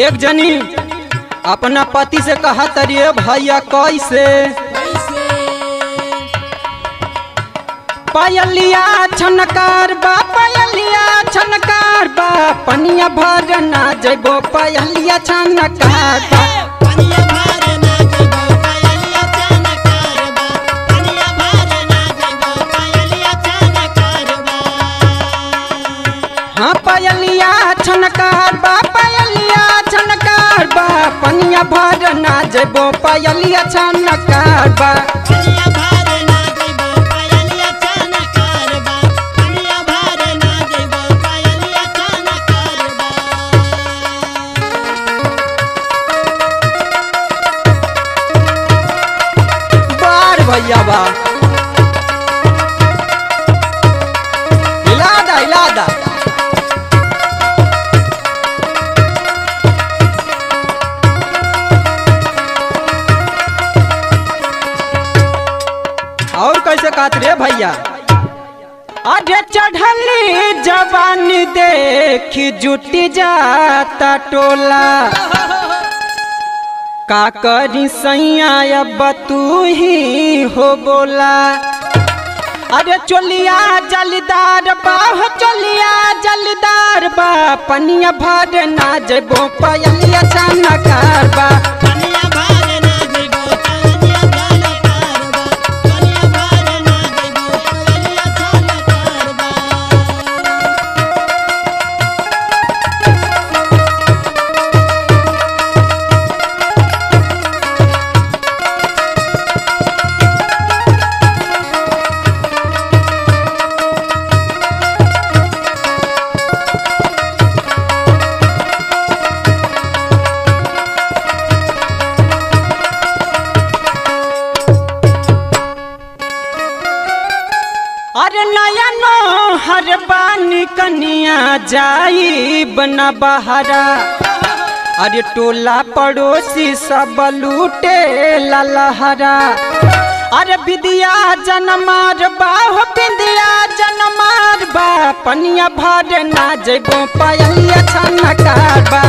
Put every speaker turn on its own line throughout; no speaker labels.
एक जनी अपना पति से कहा तरिए भैया कैसे पायलिया छनकार बा पनिया भर ना जबो पायलिया छनकार बा हाँ पायलिया छनकार बा पनिया भर ना जबो पायलिया छनकार बा भैया बा हिलादा और कैसे कहत रे भैया अरे चढ़ली जवानी देखी जुटी जाता टोला का करी सैया अब तू ही हो बोला अरे चोलिया जलदार बा पनिया भर ना जबो पायलिया छनकार बा अरे नया नो हर बानी कनिया जाई बना बहारा अरे टोला पड़ोसी सब लूटे ललहरा अरे विद्या जनमार बा पनिया भर ना जबो पायलिया छनकार बा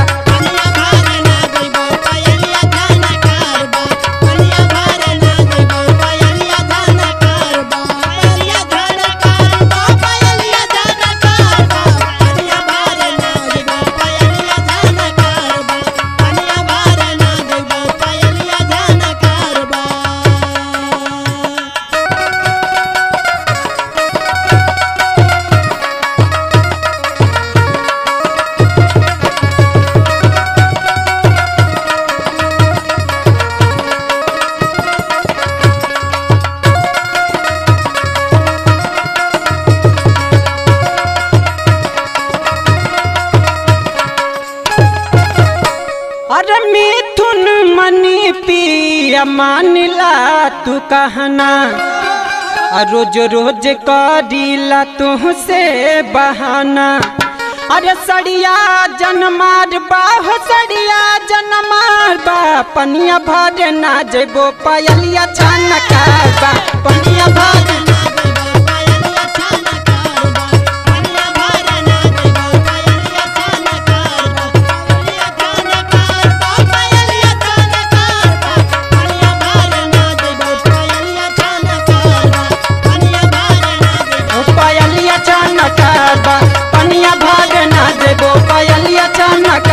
अरे मिथुन मनी पिया मानिला तू कहना रोज रोज करीला तुहसे बहाना अरे सड़िया जनमार बा पनिया भर ना जबो पायलिया छनकार बा पनिया भर पनिया भर ना जबो पायलिया छनकार।